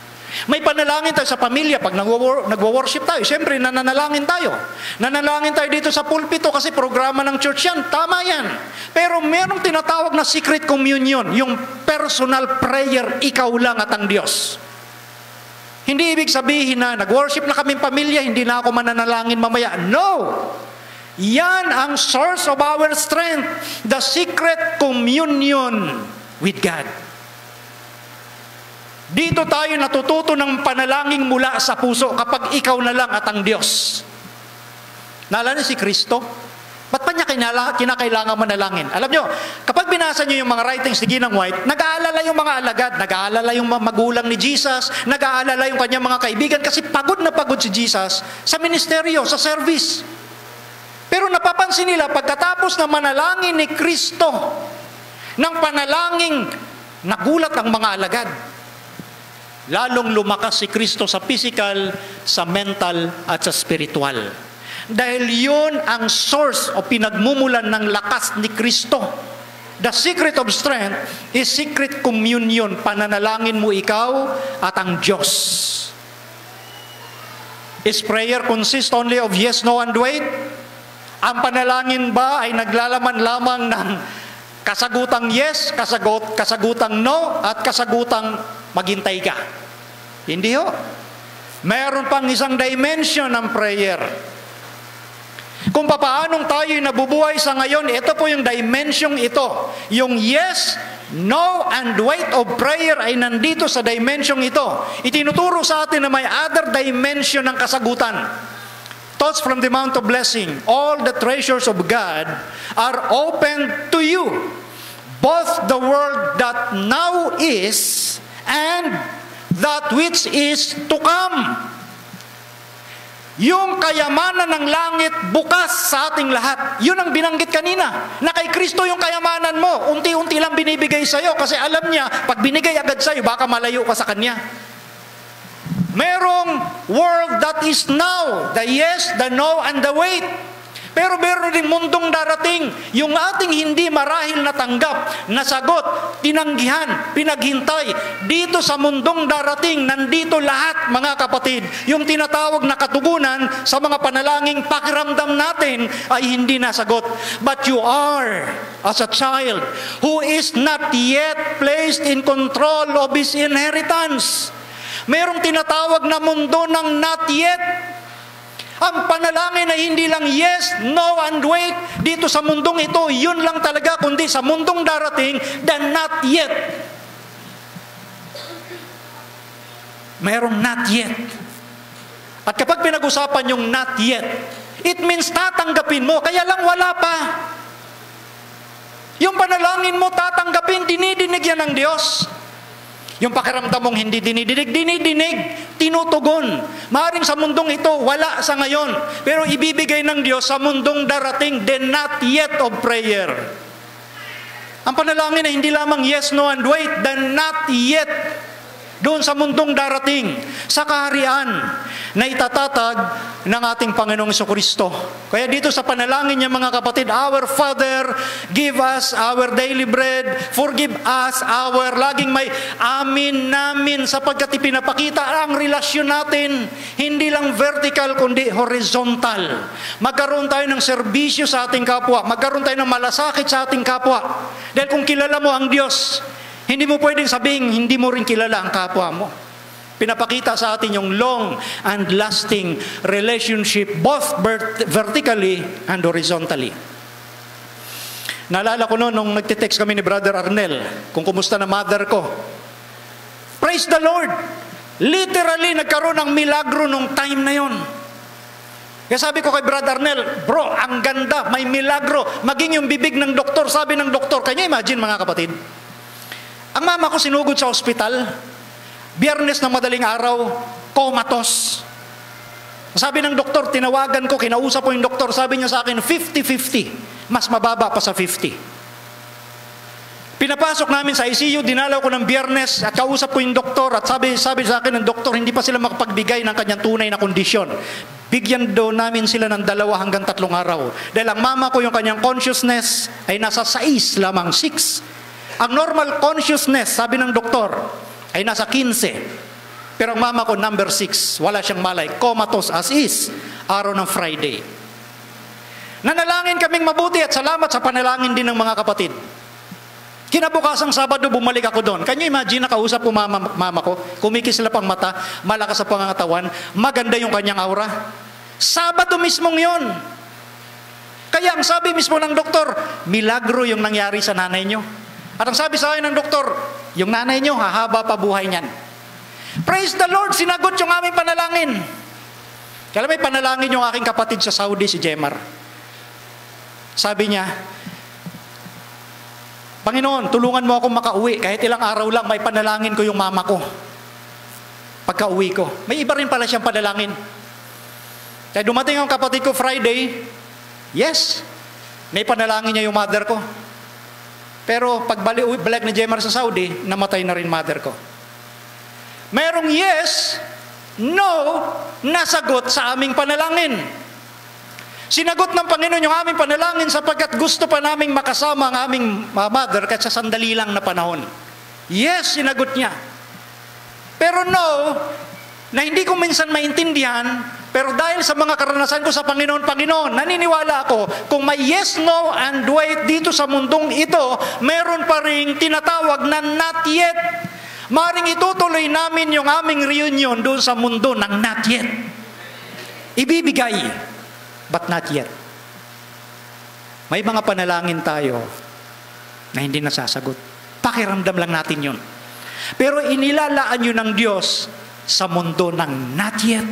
Speaker 1: May panalangin tayo sa pamilya pag nagwo-worship tayo. Siyempre, nananalangin tayo. Nanalangin tayo dito sa pulpito kasi programa ng church yan. Tama yan. Pero merong tinatawag na secret communion, yung personal prayer, ikaw lang at ang Diyos. Hindi ibig sabihin na nag-worship na kaming pamilya, hindi na ako mananalangin mamaya. No! Yan ang source of our strength. The secret communion with God. Dito tayo natututo ng panalangin mula sa puso kapag ikaw na lang at ang Diyos. Naalala si Kristo? Ba't pa niya kinakailangan manalangin? Alam nyo, kapag binasa nyo yung mga writings ni Ginang White, nag-aalala yung mga alagad, nag-aalala yung magulang ni Jesus, nag-aalala yung kanyang mga kaibigan kasi pagod na pagod si Jesus sa ministeryo, sa service. Pero napapansin nila, pagkatapos na manalangin ni Kristo, ng panalangin, nagulat ang mga alagad. lalong lumakas si Kristo sa physical, sa mental, at sa spiritual. Dahil yun ang source o pinagmumulan ng lakas ni Kristo. The secret of strength is secret communion. Pananalangin mo ikaw at ang Diyos. Is prayer consist only of yes, no, and wait? Ang panalangin ba ay naglalaman lamang ng kasagutang yes, kasagutang no, at kasagutang maghintay ka? Hindi ho. Meron pang isang dimension ng prayer. Kung papaanong tayo'y nabubuhay sa ngayon, ito po yung dimension ito. Yung yes, no, and wait of prayer ay nandito sa dimension ito. Itinuturo sa atin na may other dimension ng kasagutan. Thoughts from the Mount of Blessing, all the treasures of God are open to you. Both the world that now is and that which is to come. Yung kayamanan ng langit bukas sa ating lahat. Yun ang binanggit kanina. Na kay Kristo yung kayamanan mo. Unti-unti lang binibigay sa'yo kasi alam niya, pag binigay agad sa'yo, baka malayo ka sa Kanya. Merong world that is now. The yes, the no, and the wait. Pero meron din mundong darating, yung ating hindi marahil natanggap, nasagot, tinanggihan, pinaghintay. Dito sa mundong darating, nandito lahat, mga kapatid. Yung tinatawag na katugunan sa mga panalangin pakiramdam natin ay hindi nasagot. But you are, as a child, who is not yet placed in control of his inheritance. Merong tinatawag na mundo ng not yet. Ang panalangin ay hindi lang yes, no, and wait. Dito sa mundong ito, yun lang talaga, kundi sa mundong darating, the not yet. Merong not yet. At kapag pinag-usapan yung not yet, it means tatanggapin mo, kaya lang wala pa. Yung panalangin mo, tatanggapin, dinidinig yan ng Diyos. Yung pakiramdam mong hindi dinidinig, tinutugon. Maaring sa mundong ito, wala sa ngayon. Pero ibibigay ng Diyos sa mundong darating, the not yet of prayer. Ang panalangin ay hindi lamang yes, no, and wait, the not yet. Doon sa mundong darating, sa kaharian na itatatag ng ating Panginoong Jesucristo. Kaya dito sa panalangin niya, mga kapatid, Our Father, give us our daily bread, forgive us our, laging may amin namin, sapagkat ipinapakita ang relasyon natin, hindi lang vertical, kundi horizontal. Magkaroon tayo ng serbisyo sa ating kapwa, magkaroon tayo ng malasakit sa ating kapwa. Dahil kung kilala mo ang Diyos, hindi mo pwedeng sabihin, hindi mo rin kilala ang kapwa mo. Pinapakita sa atin yung long and lasting relationship, both vertically and horizontally. Naalala ko noon, nung nagtitext kami ni Brother Arnel, kung kumusta na mother ko. Praise the Lord! Literally, nagkaroon ng milagro nung time na yon. Kaya sabi ko kay Brother Arnel, bro, ang ganda, may milagro. Maging yung bibig ng doktor, sabi ng doktor, kanya imagine mga kapatid, ang mama ko sinugod sa ospital, Biyernes ng madaling araw, comatose. Sabi ng doktor, tinawagan ko, kinausap ko yung doktor, sabi niya sa akin, 50-50. Mas mababa pa sa 50. Pinapasok namin sa ICU, dinalaw ko ng Biyernes at kausap ko yung doktor at sabi sa akin ng doktor, hindi pa sila makapagbigay ng kanyang tunay na kondisyon. Bigyan daw namin sila ng 2 hanggang 3 araw. Dahil ang mama ko, yung kanyang consciousness ay nasa 6 lamang, 6. Ang normal consciousness, sabi ng doktor, ay nasa 15. Pero ang mama ko, number 6. Wala siyang malay. Comatose as is. Araw ng Friday. Nanalangin kaming mabuti at salamat sa panalangin din ng mga kapatid. Kinabukasang Sabado, bumalik ako doon. Can you imagine, nakausap ko mama ko, kumikisla pang mata, malakas sa pangangatawan, maganda yung kanyang aura. Sabado mismong yon. Kaya ang sabi mismo ng doktor, milagro yung nangyari sa nanay nyo. At ang sabi sa akin ng doktor, yung nanay nyo, hahaba pa buhay niyan. Praise the Lord, sinagot yung aming panalangin. Kaya may panalangin yung aking kapatid sa Saudi, si Jemar. Sabi niya, Panginoon, tulungan mo akong makauwi. Kahit ilang araw lang, may panalangin ko yung mama ko. Pagka-uwi ko. May iba rin pala siyang panalangin. Kaya dumating ang kapatid ko Friday, yes, may panalangin niya yung mother ko. Pero pag balik ni Jemar sa Saudi, namatay na rin mother ko. Merong yes, no, na sagot sa aming panalangin. Sinagot ng Panginoon yung aming panalangin sapagkat gusto pa naming makasama ang aming mother kahit sa sandali lang na panahon. Yes, sinagot niya. Pero no, na hindi ko minsan maintindihan, pero dahil sa mga karanasan ko sa Panginoon, naniniwala ako, kung may yes, no, and wait dito sa mundong ito, meron pa ring tinatawag na not yet. Maring itutuloy namin yung aming reunion doon sa mundo ng not yet. Ibibigay, but not yet. May mga panalangin tayo na hindi nasasagot. Pakiramdam lang natin yun. Pero inilalaan yun ng Diyos sa mundo ng not yet.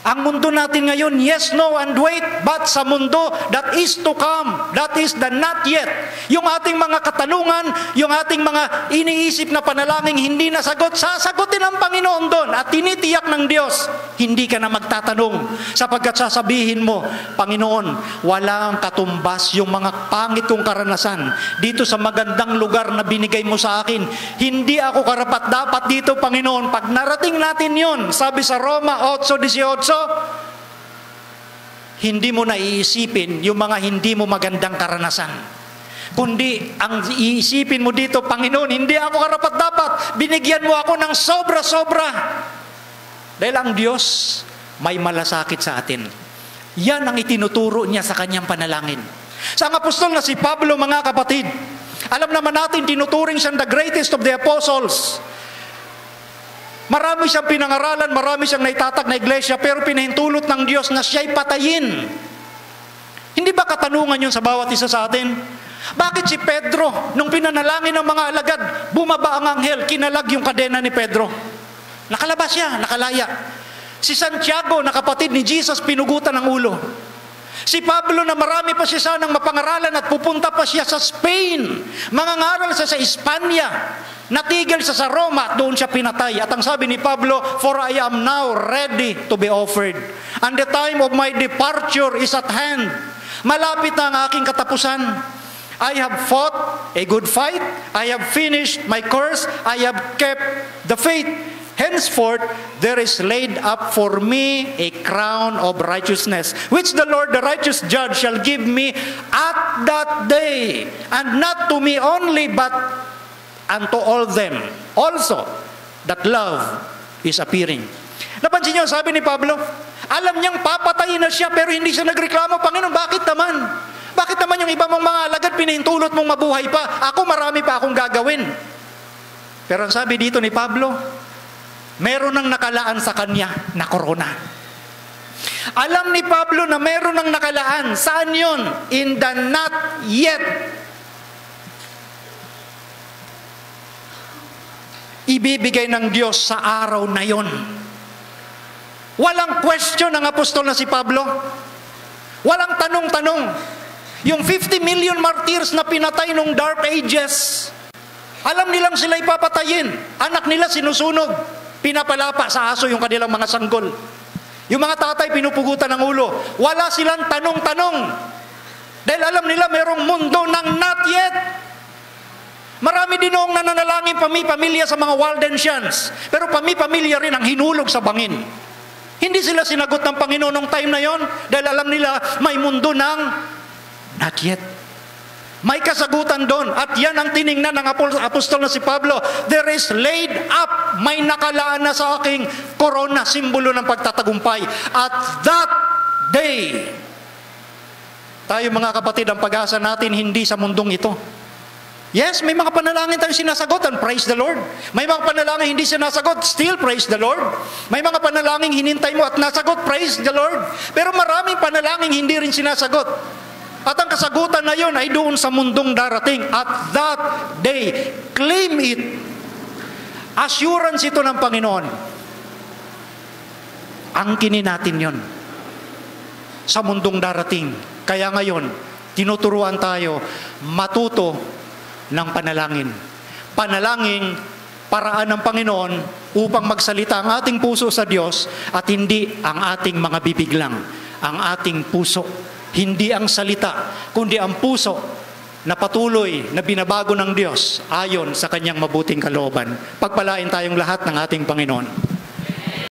Speaker 1: Ang mundo natin ngayon, yes, no, and wait, but sa mundo that is to come, that is the not yet. Yung ating mga katanungan, yung ating mga iniisip na panalangin hindi nasagot, sasagutin ng Panginoon doon at tinitiyak ng Diyos, hindi ka na magtatanong sapagkat sasabihin mo, Panginoon, walang katumbas yung mga pangit kong karanasan dito sa magandang lugar na binigay mo sa akin. Hindi ako karapat-dapat dito, Panginoon. Pag narating natin yun, sabi sa Roma 8:18, hindi mo na iisipin yung mga hindi mo magandang karanasan. Kundi, ang iisipin mo dito, Panginoon, hindi ako karapat-dapat. Binigyan mo ako ng sobra-sobra. Dahil ang Diyos may malasakit sa atin. Yan ang itinuturo niya sa kanyang panalangin. Sa ang apostol na si Pablo, mga kapatid, alam naman natin, tinuturing siyang the greatest of the apostles. Marami siyang pinangaralan, marami siyang naitatag na iglesia, pero pinahintulot ng Diyos na siya'y patayin. Hindi ba katanungan yun sa bawat isa sa atin? Bakit si Pedro, nung pinanalangin ng mga alagad, bumaba ang anghel, kinalag yung kadena ni Pedro? Nakalabas siya, nakalaya. Si Santiago, na kapatid ni Jesus, pinugutan ng ulo. Si Pablo, na marami pa siya sanang mapangaralan at pupunta pa siya sa Spain. Mangangaral siya sa Espanya. Natigil siya sa Roma at doon siya pinatay. At ang sabi ni Pablo, for I am now ready to be offered. And the time of my departure is at hand. Malapit na ang aking katapusan. I have fought a good fight. I have finished my course. I have kept the faith. Henceforth, there is laid up for me a crown of righteousness, which the Lord, the righteous judge, shall give me at that day, and not to me only, but unto all them also that love is appearing. Napansin niyo, sabi ni Pablo, alam niyang papatayin na siya, pero hindi siya nagreklamo. Panginoon, bakit naman? Bakit naman yung iba mong mga alagad pinahintulot mong mabuhay pa? Ako, marami pa akong gagawin. Pero ang sabi dito ni Pablo, meron nang nakalaan sa kanya na korona. Alam ni Pablo na meron nang nakalaan. Saan yun? In the not yet. Ibibigay ng Diyos sa araw na yon. Walang question ang apostol na si Pablo. Walang tanong-tanong. Yung 50 million martyrs na pinatay nung Dark Ages, alam nilang sila ipapatayin. Anak nila sinusunog. Pinapalapa sa aso yung kanilang mga sanggol. Yung mga tatay pinupugutan ng ulo. Wala silang tanong-tanong. Dahil alam nila mayroong mundo ng not yet. Marami din noong nananalangin pamilya sa mga Waldensians. Pero pamilya rin ang hinulog sa bangin. Hindi sila sinagot ng Panginoon nung time na yon dahil alam nila may mundo ng not yet. May kasagutan doon. At yan ang tiningnan ng apostol na si Pablo. There is laid up, may nakalaan na sa aking korona, simbolo ng pagtatagumpay. At that day, tayo mga kapatid, ang pag-asa natin hindi sa mundong ito. Yes, may mga panalangin tayo sinasagot, and praise the Lord. May mga panalangin hindi sinasagot, still praise the Lord. May mga panalangin hinintay mo at nasagot, praise the Lord. Pero maraming panalangin hindi rin sinasagot. At ang kasagutan na yun ay doon sa mundong darating. At that day, claim it. Assurance ito ng Panginoon. Angkinin natin yun sa mundong darating. Kaya ngayon, tinuturuan tayo matuto ng panalangin. Panalangin, paraan ng Panginoon upang magsalita ang ating puso sa Diyos at hindi ang ating mga bibig lang, ang ating puso. Hindi ang salita, kundi ang puso na patuloy na binabago ng Diyos ayon sa kanyang mabuting kalooban. Pagpalain tayong lahat ng ating Panginoon.